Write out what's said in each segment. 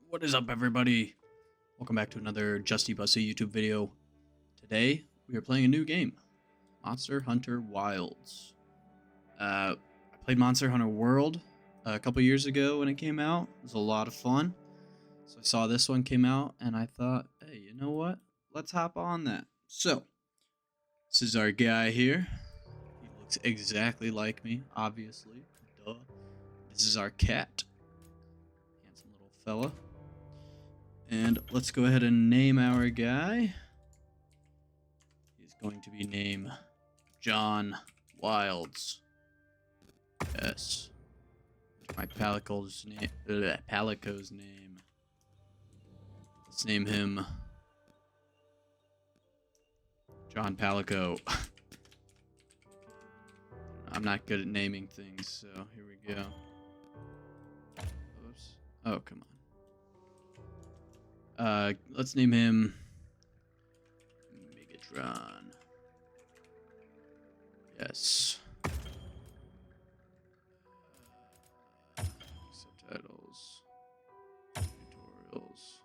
What is up, everybody? Welcome back to another Justy Bussy YouTube video. Today, we are playing a new game, Monster Hunter Wilds. I played Monster Hunter World a couple years ago when it came out. It was a lot of fun. So I saw this one came out, and I thought, hey, you know what? Let's hop on that. So, this is our guy here. He looks exactly like me, obviously. Duh. This is our cat. Handsome little fella. And let's go ahead and name our guy. He's going to be named John Wilds. Yes. My Palico's name. Palico's name. Let's name him John Palico. I'm not good at naming things, so here we go. Oops. Oh, come on. Let's name him Megatron. Yes. Subtitles. Tutorials.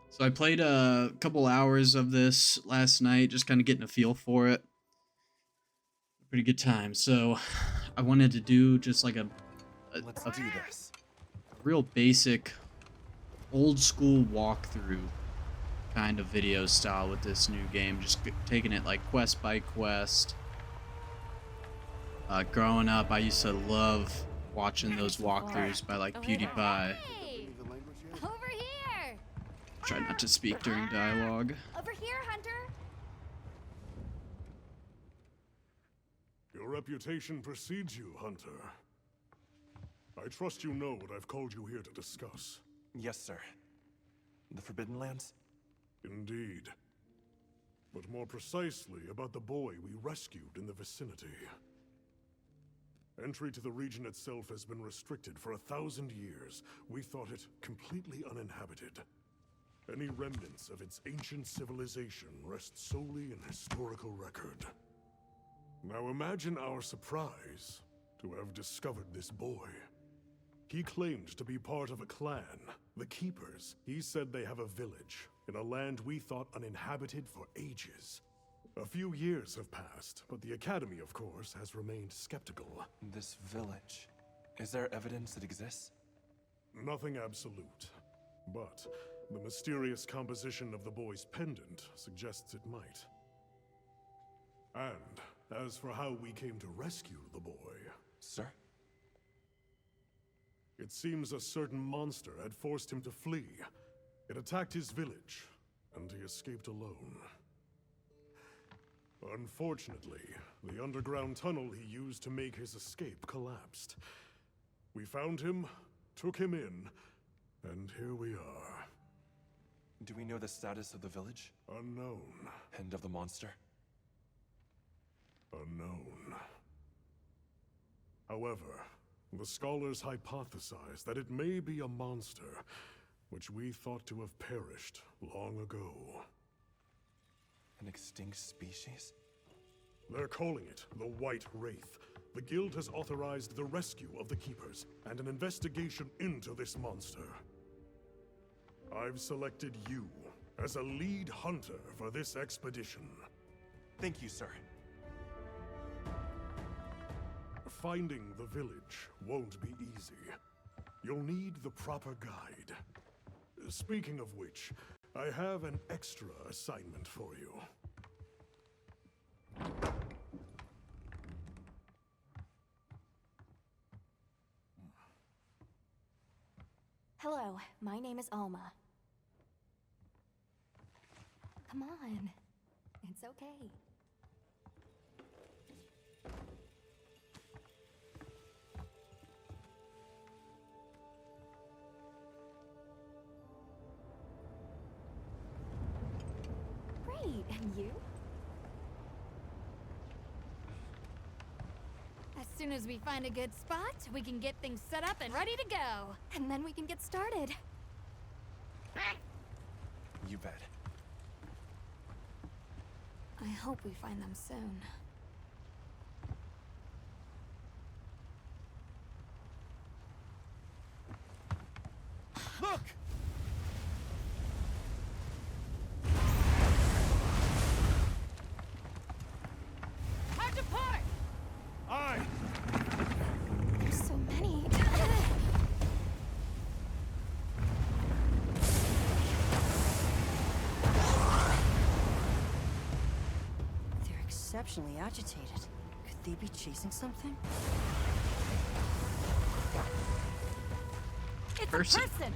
So I played a couple hours of this last night, just kind of getting a feel for it. Pretty good time. So I wanted to do just like a do this. real basic old school walkthrough kind of video style with this new game, just taking it like quest by quest. Growing up, I used to love watching those walkthroughs by like PewDiePie. Hey! Over here! Try not to speak during dialogue. Over here, Hunter! Your reputation precedes you, Hunter. I trust you know what I've called you here to discuss. Yes, sir. The Forbidden Lands? Indeed. But more precisely about the boy we rescued in the vicinity. Entry to the region itself has been restricted for 1,000 years. We thought it completely uninhabited. Any remnants of its ancient civilization rest solely in historical record. Now imagine our surprise to have discovered this boy. He claimed to be part of a clan, the Keepers. He said they have a village in a land we thought uninhabited for ages. A few years have passed, but the Academy, of course, has remained skeptical. This village. Is there evidence it exists? Nothing absolute, but the mysterious composition of the boy's pendant suggests it might. And as for how we came to rescue the boy, Sir? it seems a certain monster had forced him to flee. It attacked his village, and he escaped alone. Unfortunately, the underground tunnel he used to make his escape collapsed. We found him, took him in, and here we are. Do we know the status of the village? Unknown. And of the monster? Unknown. However, the scholars hypothesize that it may be a monster, which we thought to have perished long ago. An extinct species? They're calling it the White Wraith. The Guild has authorized the rescue of the Keepers and an investigation into this monster. I've selected you as a lead hunter for this expedition. Thank you, sir. Finding the village won't be easy. You'll need the proper guide. Speaking of which, I have an extra assignment for you. Hello, my name is Alma. Come on. It's okay. Great, and you? As soon as we find a good spot, we can get things set up and ready to go. And then we can get started. You bet. I hope we find them soon. exceptionally agitated. Could they be chasing something? It's Person. a person!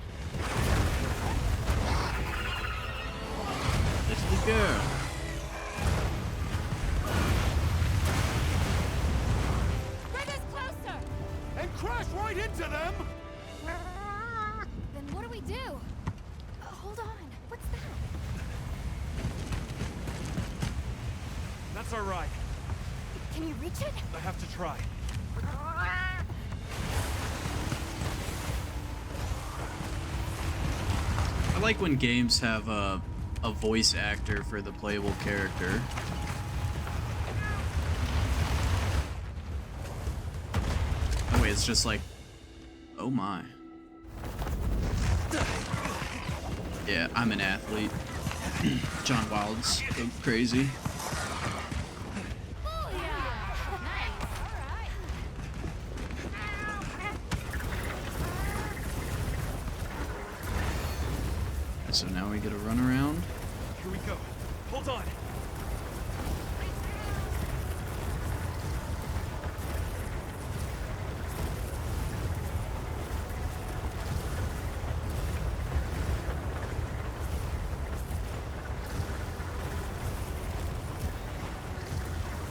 This is the girl. Bring us closer! And crash right into them! Then what do we do? Hold on. What's that? That's our ride. Can you reach it? I have to try. I like when games have a voice actor for the playable character. Oh wait, it's just like, oh my. Yeah, I'm an athlete. John Wild's go crazy. Oh, yeah! Nice! Alright. So now we get a run around. Here we go. Hold on.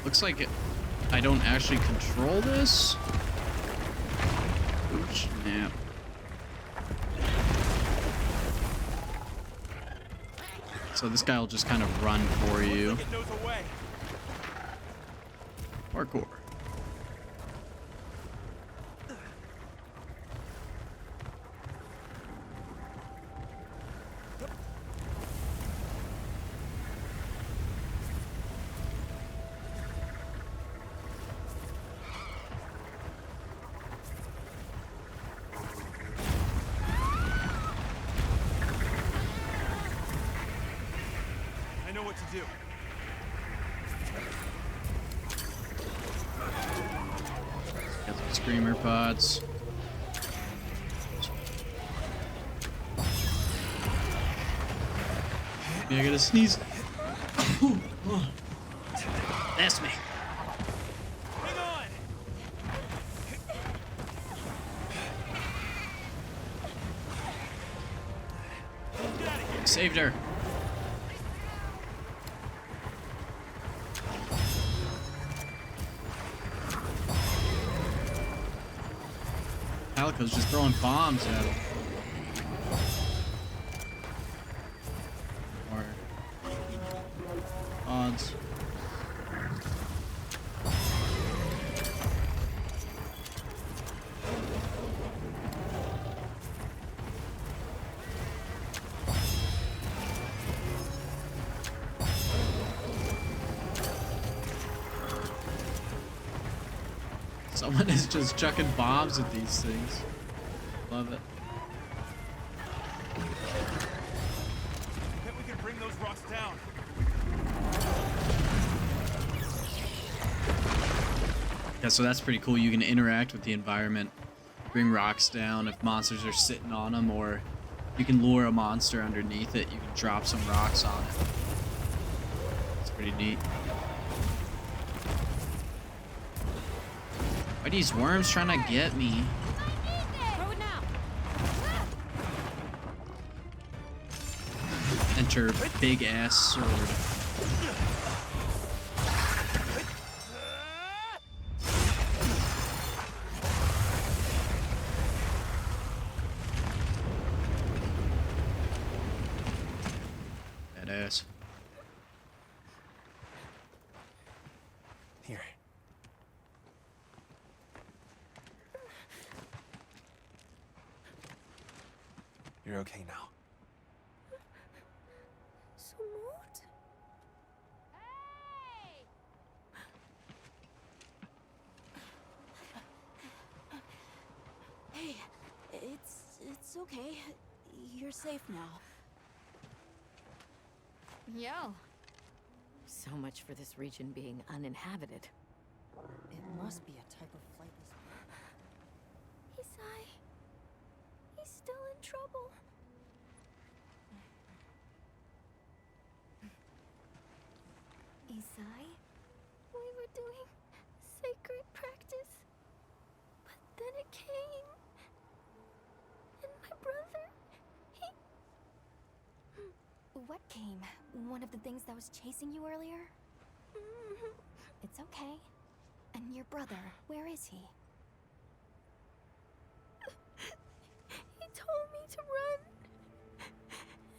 Looks like I don't actually control this. Oh snap. So this guy will just kind of run for you. It knows a way. Parkour. I know what to do. Got some screamer pods. Maybe I gotta sneeze. That's me. Hang on! Get out of here! Saved her. Calico's just throwing bombs at him. More odds. Someone is just chucking bombs at these things. Love it. Bet we can bring those rocks down. Yeah, so that's pretty cool. You can interact with the environment, bring rocks down if monsters are sitting on them, or you can lure a monster underneath it. You can drop some rocks on it. It's pretty neat. Why are these worms trying to get me? Throw it now! Enter big ass sword. Badass. Here. You're okay now. Sumut? Hey! Hey, it's okay. You're safe now. Yo. So much for this region being uninhabited. It must be a type of flightless. Isai. He's still in trouble. Isai? doing sacred practice. But then it came. And my brother, he... What came? One of the things that was chasing you earlier? It's okay. And your brother, where is he? He told me to run.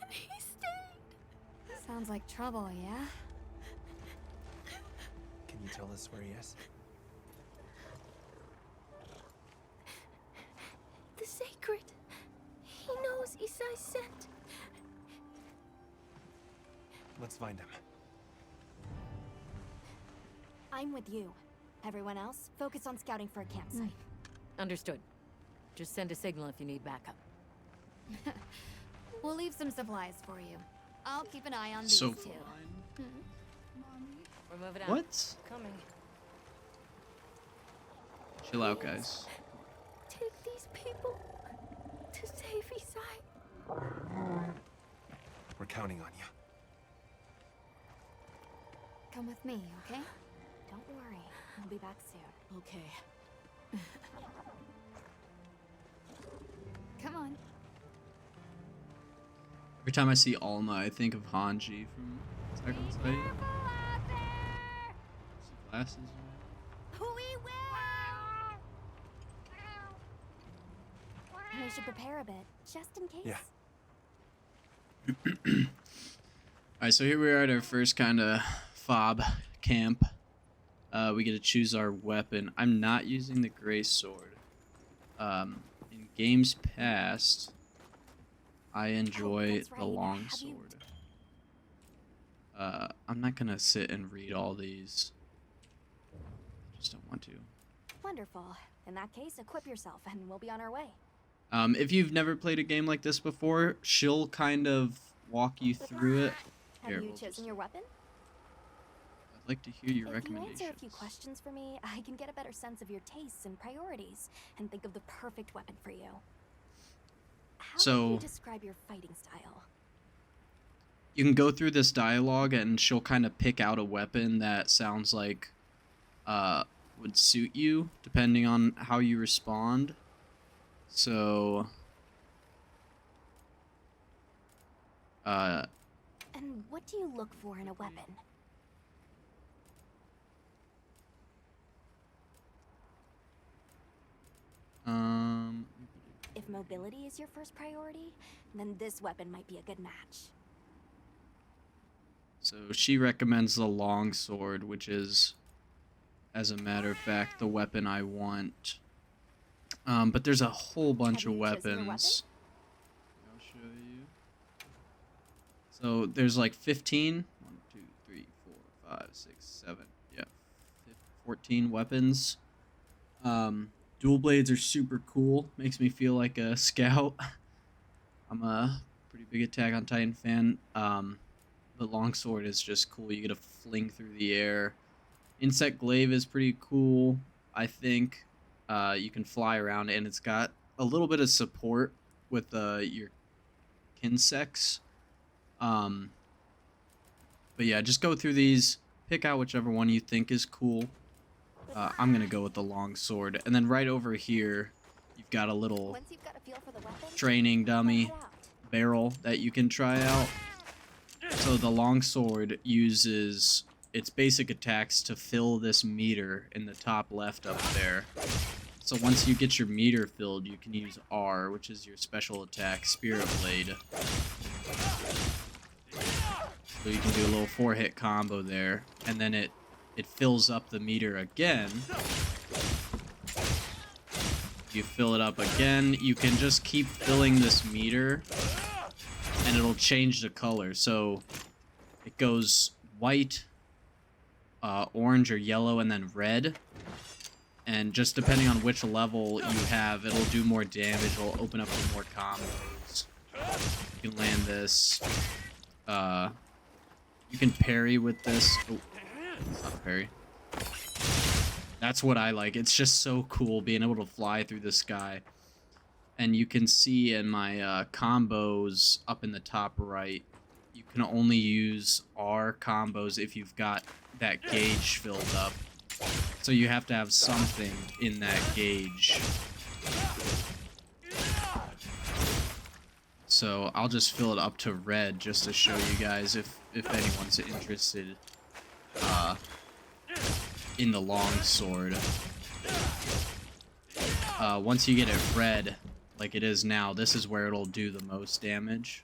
And he stayed. Sounds like trouble, yeah? Can you tell us where he is? The sacred. He knows Isai sent. Let's find him. I'm with you. Everyone else, focus on scouting for a campsite. Understood. Just send a signal if you need backup. We'll leave some supplies for you. I'll keep an eye on these So two. fine. We're moving out. What? Coming. Chill out, guys. Take these people to save Isai. We're counting on you. Come with me, okay? Don't worry. I'll be back soon. Okay. Come on. Every time I see Alma, I think of Hanji from Attack on Titan. out there! Glasses. We will! We should prepare a bit, just in case. Yeah. Alright, so here we are at our first kind of fob camp. We get to choose our weapon. I'm not using the gray sword. In games past, I enjoy that's the right. long Have you- sword. I'm not gonna sit and read all these. I just don't want to. Wonderful. In that case, equip yourself and we'll be on our way. If you've never played a game like this before, she'll kind of walk you through it. Have Here, you we'll chosen just- your weapon? I'd like to hear your If you recommendations. answer a few questions for me, I can get a better sense of your tastes and priorities and think of the perfect weapon for you. How would So- you describe your fighting style? You can go through this dialogue and she'll kind of pick out a weapon that sounds like would suit you depending on how you respond. So And what do you look for in a weapon? If mobility is your first priority, then this weapon might be a good match. so she recommends the long sword, which is, as a matter of fact, the weapon I want. But there's a whole bunch Have of you chosen your weapons. I'll show you. So there's like 15. 1, 2, 3, 4, 5, 6, 7. Yeah, 14 weapons. Dual blades are super cool. Makes me feel like a scout. I'm a pretty big Attack on Titan fan. The longsword is just cool. You get to fling through the air. Insect glaive is pretty cool. I think you can fly around, and it's got a little bit of support with your kinsects. But yeah, just go through these. Pick out whichever one you think is cool. I'm gonna go with the long sword, and then right over here, you've got a little Once you've got a feel for the weapon, training dummy try it out. barrel that you can try out. So the long sword uses its basic attacks to fill this meter in the top left up there. So once you get your meter filled, you can use R, which is your special attack, Spirit Blade. So you can do a little 4-hit combo there, and then it fills up the meter again. You fill it up again. You can just keep filling this meter, and it'll change the color. So it goes white, orange or yellow, and then red. And just depending on which level you have, it'll do more damage. It'll open up for more combos. You can land this. You can parry with this. Oh, it's not parry. That's what I like. It's just so cool being able to fly through the sky. And you can see in my combos up in the top right, you can only use R combos if you've got that gauge filled up. So you have to have something in that gauge. So I'll just fill it up to red just to show you guys if anyone's interested in the longsword. Once you get it red, like it is now, this is where it'll do the most damage.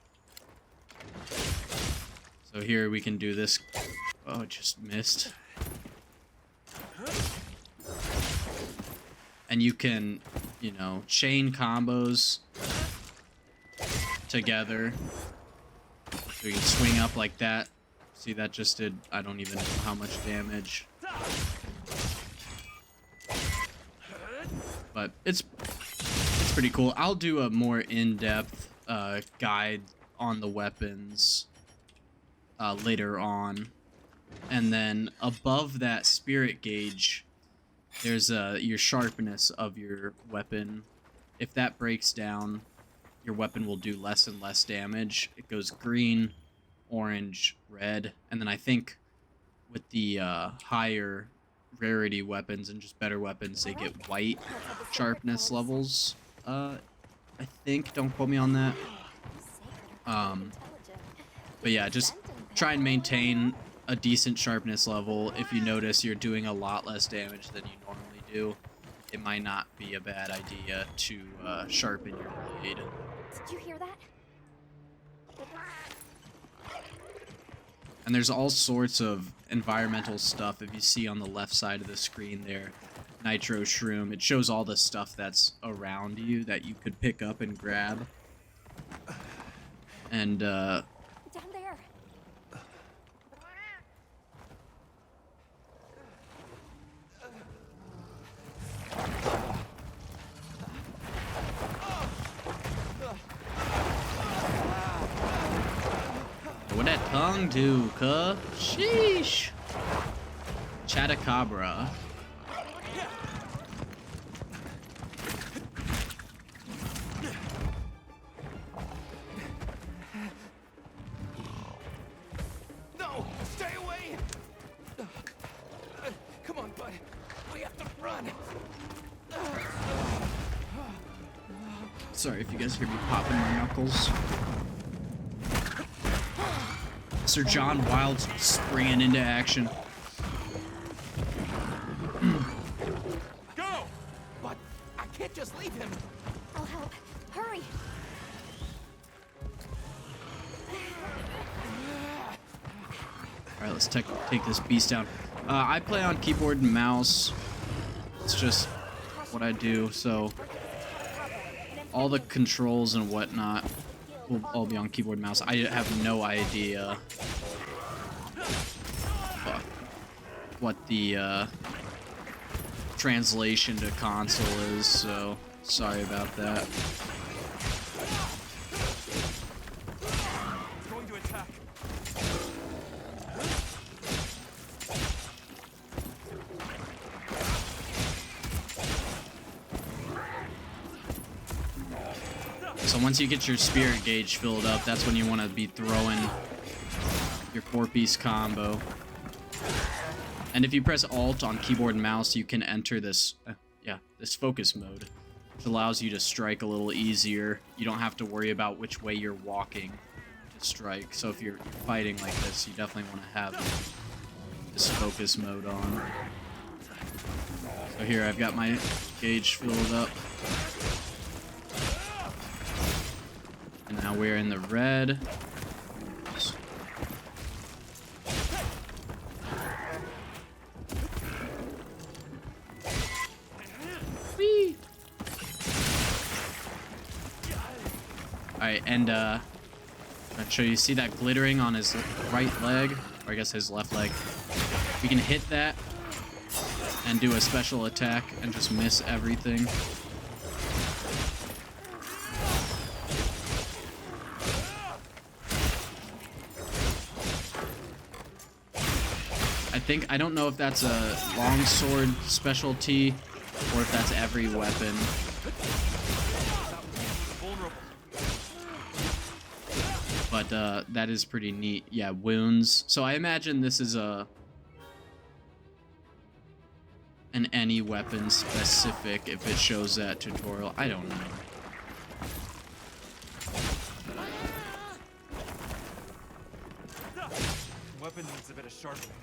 So here we can do this. Oh, it just missed. And you can, you know, chain combos together. So you can swing up like that. See, that just did, I don't even know how much damage. But it's pretty cool. I'll do a more in-depth guide on the weapons later on. And then above that spirit gauge, there's your sharpness of your weapon. If that breaks down, your weapon will do less and less damage. It goes green, orange, red, and then I think with the higher rarity weapons and just better weapons, they get white sharpness levels. I think, don't quote me on that. But yeah, just try and maintain a decent sharpness level. If you notice you're doing a lot less damage than you normally do, it might not be a bad idea to sharpen your blade. Did you hear that? And there's all sorts of environmental stuff. If you see on the left side of the screen there, Nitro Shroom, it shows all the stuff that's around you that you could pick up and grab. And Down there. what that tongue do, cuh? Sheesh. Chatacabra. No! Stay away! Come on, bud. We have to run. Sorry if you guys hear me popping my knuckles. Sir John Wilde's springing into action. Go! But I can't just leave him. I'll help. Hurry. Alright, let's take this beast down. I play on keyboard and mouse. It's just what I do, so all the controls and whatnot will all be on keyboard and mouse. I have no idea what the translation to console is, so sorry about that. Going to attack. So once you get your spirit gauge filled up, that's when you want to be throwing your 4-piece combo. And if you press Alt on keyboard and mouse, you can enter this, this focus mode, which allows you to strike a little easier. You don't have to worry about which way you're walking to strike. So if you're fighting like this, you definitely want to have this focus mode on. So here, I've got my gauge filled up. And now we're in the red. Whee! Alright, and I'll show you, see that glittering on his right leg? Or I guess his left leg. We can hit that and do a special attack and just miss everything. I don't know if that's a longsword specialty or if that's every weapon. But that is pretty neat. Yeah, wounds. So I imagine this is a And any weapon specific if it shows that tutorial. I don't know. Weapon needs a bit of sharpening.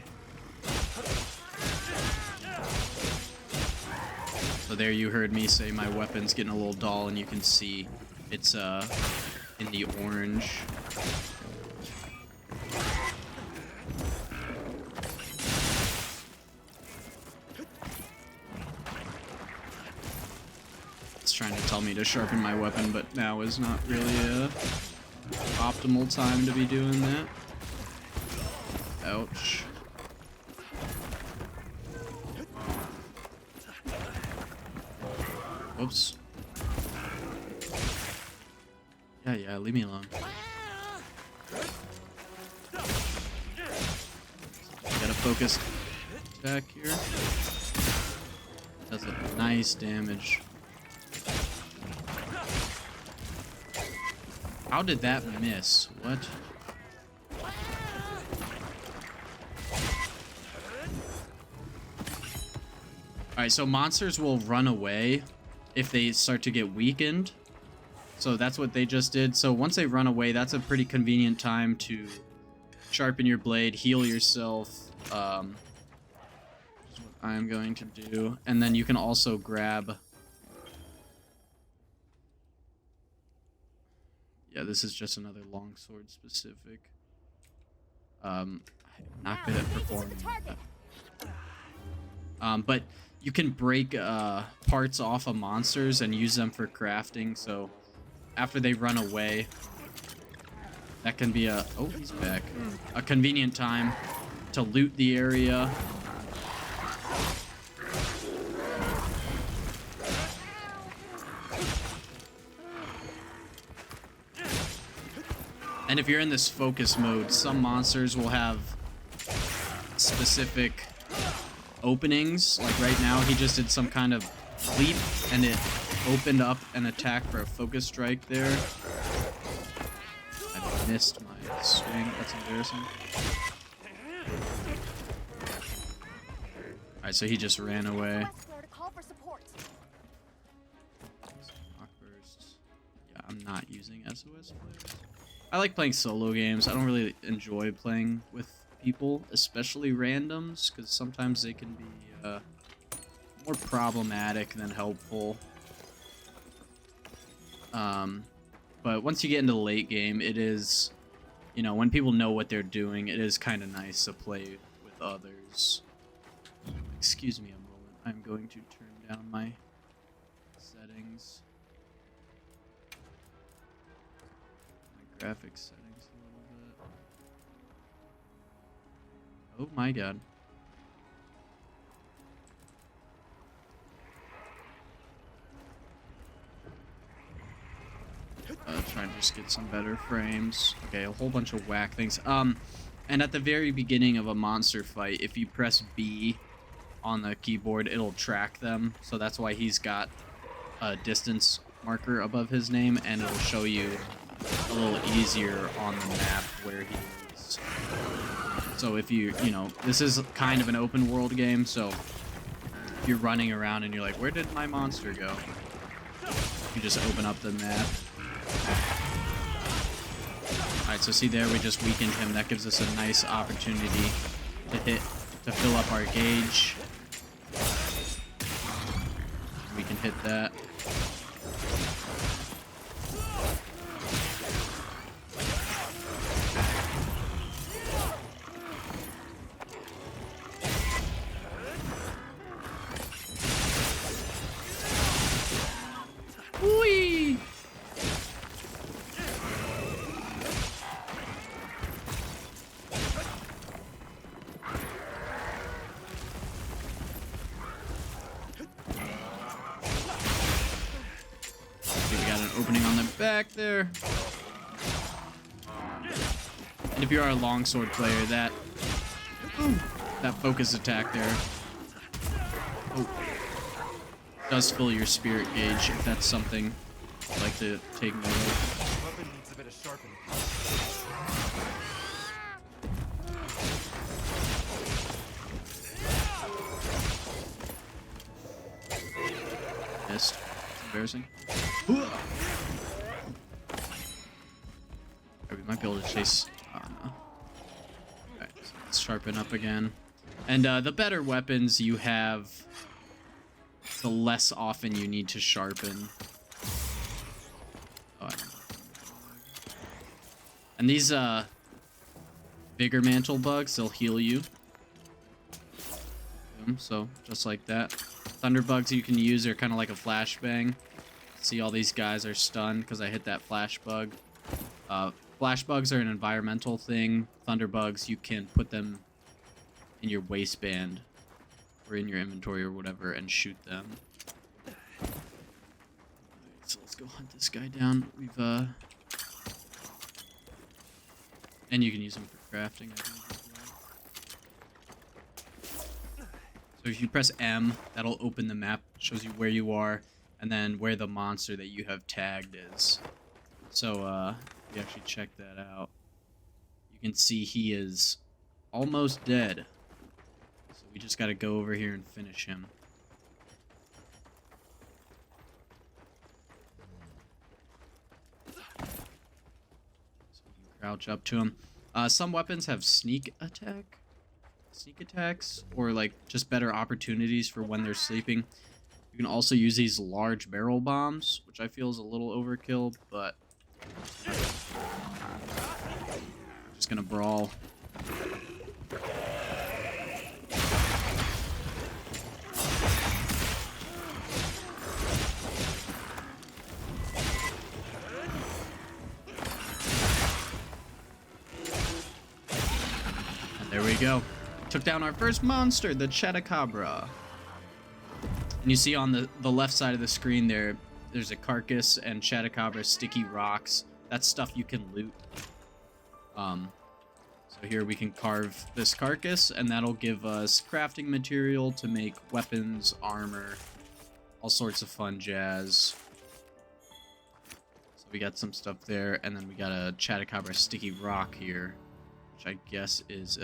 So there you heard me say my weapon's getting a little dull, and you can see it's in the orange. It's trying to tell me to sharpen my weapon, but now is not really a optimal time to be doing that. Ouch. Whoops. Yeah, leave me alone. Got a focused attack here. Does a nice damage. How did that miss? What? Alright, so monsters will run away if they start to get weakened. So that's what they just did. So once they run away, that's a pretty convenient time to sharpen your blade, heal yourself. Which is what I'm going to do. And then you can also grab... Yeah, this is just another longsword specific. I'm not good at performing that. But you can break parts off of monsters and use them for crafting. So after they run away, that can be a... Oh, he's back. A convenient time to loot the area. And if you're in this focus mode, some monsters will have specific openings. Like right now, he just did some kind of leap, and it opened up an attack for a focus strike there. I missed my swing. That's embarrassing. Alright, so he just ran away. Shock bursts. Yeah, I'm not using SOS players. I like playing solo games. I don't really enjoy playing with people, especially randoms, because sometimes they can be more problematic than helpful. But once you get into the late game, it is, you know, when people know what they're doing, it is kind of nice to play with others. Excuse me a moment. I'm going to turn down my settings. My graphics settings a little bit. Oh my god. Trying to just get some better frames. Okay, a whole bunch of whack things. And at the very beginning of a monster fight, if you press B on the keyboard, it'll track them. So that's why he's got a distance marker above his name, and it'll show you a little easier on the map where he is. So if you know, this is kind of an open world game, so if you're running around and you're like, where did my monster go? You just open up the map. Alright, so see there, we just weakened him. That gives us a nice opportunity to fill up our gauge. We can hit that. Whee! Back there. And if you are a longsword player, that focus attack there does fill your spirit gauge if that's something you'd like to take note of. Weapon needs a bit of sharpening. missed. It's embarrassing. Alright, we might be able to chase. Oh, no. Alright, so let's sharpen up again. And the better weapons you have, the less often you need to sharpen. Oh, I don't know. And these Vigor Mantle bugs, they'll heal you. Boom, so just like that. Thunder bugs you can use are kind of like a flashbang. See, all these guys are stunned because I hit that flash bug. Flash bugs are an environmental thing. Thunder bugs, you can put them in your waistband or in your inventory or whatever and shoot them. Alright, so let's go hunt this guy down. We've and you can use them for crafting, I think, as well. So if you press M, that'll open the map, shows you where you are, and then where the monster that you have tagged is. So, if you actually check that out, you can see he is almost dead. So we just gotta go over here and finish him. Crouch up to him. Some weapons have sneak attacks, or like just better opportunities for when they're sleeping. You can also use these large barrel bombs, which I feel is a little overkill, but I'm just gonna brawl. There we go. Took down our first monster, the Chatacabra. And you see on the left side of the screen there's a carcass and Chatacabra sticky rocks. That's stuff you can loot. So here we can carve this carcass, and that'll give us crafting material to make weapons, armor, all sorts of fun jazz. So we got some stuff there, and then we got a Chatacabra sticky rock here, which I guess is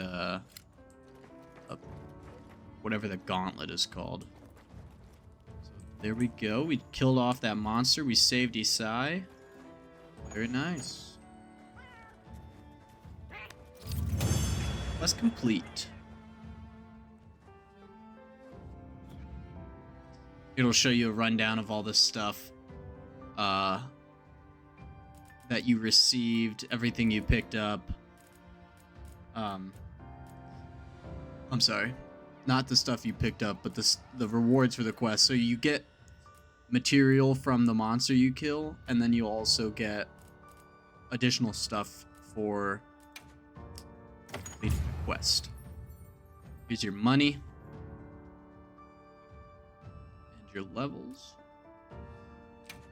whatever the gauntlet is called. So there we go. We killed off that monster. We saved Isai. Very nice. Quest complete. It'll show you a rundown of all the stuff that you received, everything you picked up. I'm sorry, not the stuff you picked up, but the rewards for the quest. So you get material from the monster you kill, and then you also get additional stuff for completing the quest. Here's your money and your levels.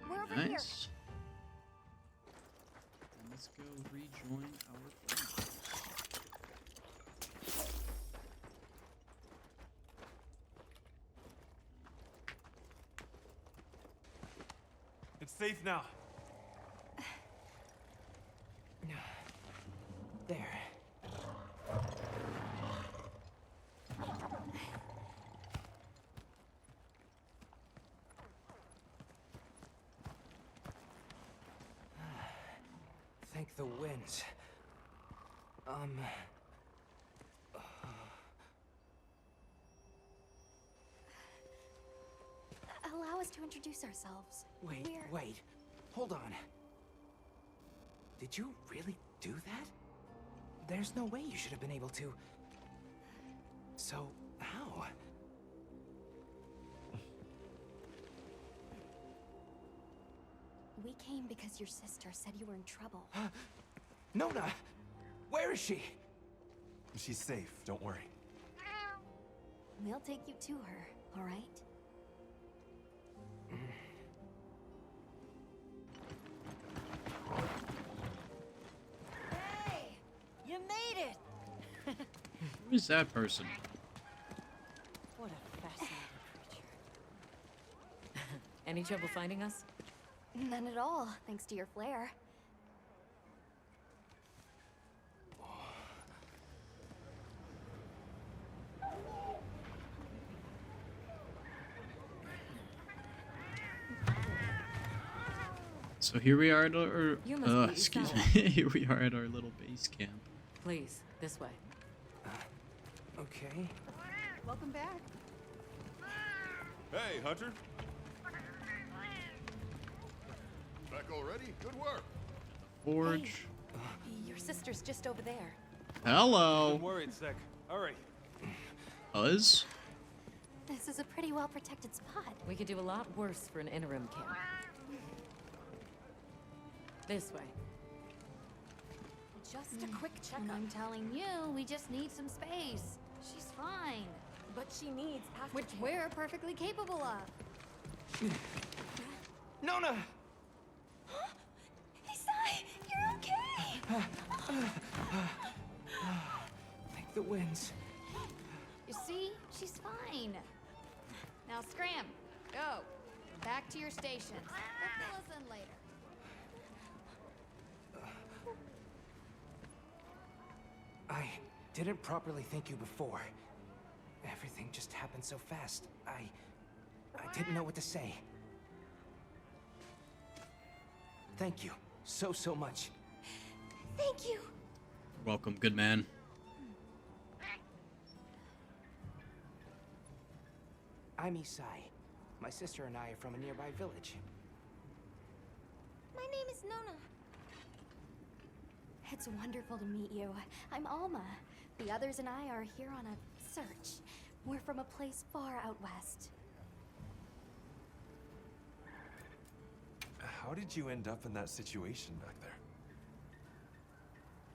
We're over Very here. nice. And let's go rejoin our friends. It's safe now. There. Thank the winds. Allow us to introduce ourselves. Wait, We're... wait. Hold on. Did you really do that? There's no way you should have been able to. So, how? We came because your sister said you were in trouble. Nona! Where is she? She's safe, don't worry. We'll take you to her, all right? Hey! You made it! Who is that person? What a fascinating creature. Any trouble finding us? None at all, thanks to your flair. So here we are at our, You must be excuse Isao. me, here we are at our little base camp. Please, this way. Okay. Welcome back. Hey, Hunter. Back already? Good work. Forge. Your sister's just over there. Hello. worried, Sec. Hurry. Buzz. This is a pretty well-protected spot. We could do a lot worse for an interim camp. This way. Just a quick And checkup. I'm telling you, we just need some space. She's fine. But she needs Which aftercare. we're perfectly capable of. Nona! Isai, you're okay! Like the winds. You see? She's fine. Now scram. Go. Back to your stations. They'll fill us in later. I didn't properly thank you before. Everything just happened so fast. I didn't know what to say. Thank you so much. Thank you. Welcome, good man. I'm Isai. My sister and I are from a nearby village. My name is Nona. It's wonderful to meet you. I'm Alma. The others and I are here on a search. We're from a place far out west. How did you end up in that situation back there?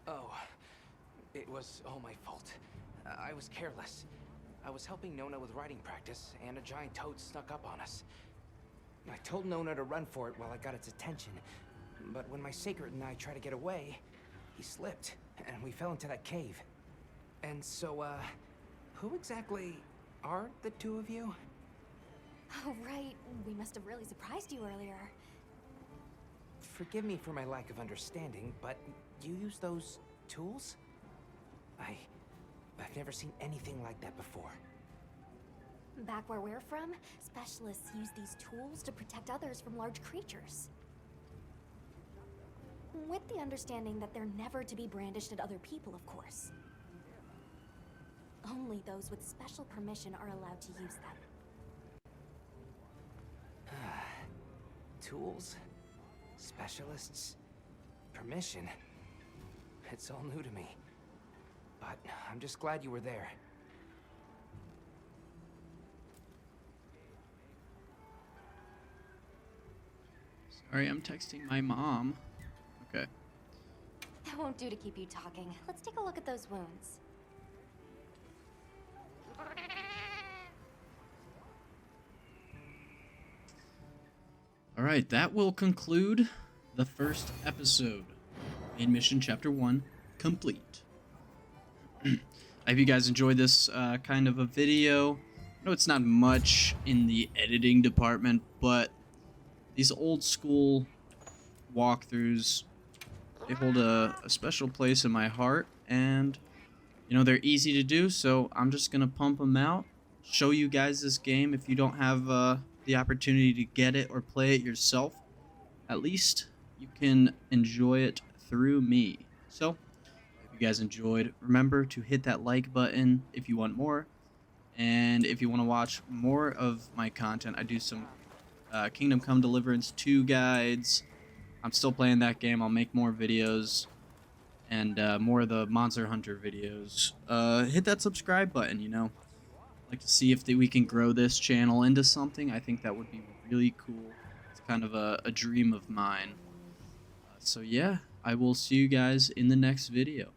Oh, it was all my fault. I was careless. I was helping Nona with writing practice, and a giant toad snuck up on us. I told Nona to run for it while I got its attention, but when my sacred and I tried to get away, he slipped, and we fell into that cave. And so, who exactly are the two of you? Oh, right. We must have really surprised you earlier. Forgive me for my lack of understanding, but you use those tools? I've never seen anything like that before. Back where we're from, specialists use these tools to protect others from large creatures. With the understanding that they're never to be brandished at other people, of course. Only those with special permission are allowed to use them. Tools? Specialists? Permission? It's all new to me. But I'm just glad you were there. Sorry, I'm texting my mom. Okay. That won't do to keep you talking. Let's take a look at those wounds. Alright, that will conclude the first episode. Main mission chapter 1 complete. I hope you guys enjoyed this kind of a video. I know it's not much in the editing department, but these old school walkthroughs, they hold a special place in my heart, and you know, they're easy to do, so I'm just gonna pump them out, show you guys this game. If you don't have the opportunity to get it or play it yourself, at least you can enjoy it through me. So if you guys enjoyed, remember to hit that like button if you want more, and if you want to watch more of my content, I do some Kingdom Come Deliverance 2 guides. I'm still playing that game. I'll make more videos and more of the Monster Hunter videos. Hit that subscribe button, you know. I'd like to see if we can grow this channel into something. I think that would be really cool. It's kind of a dream of mine. So yeah, I will see you guys in the next video.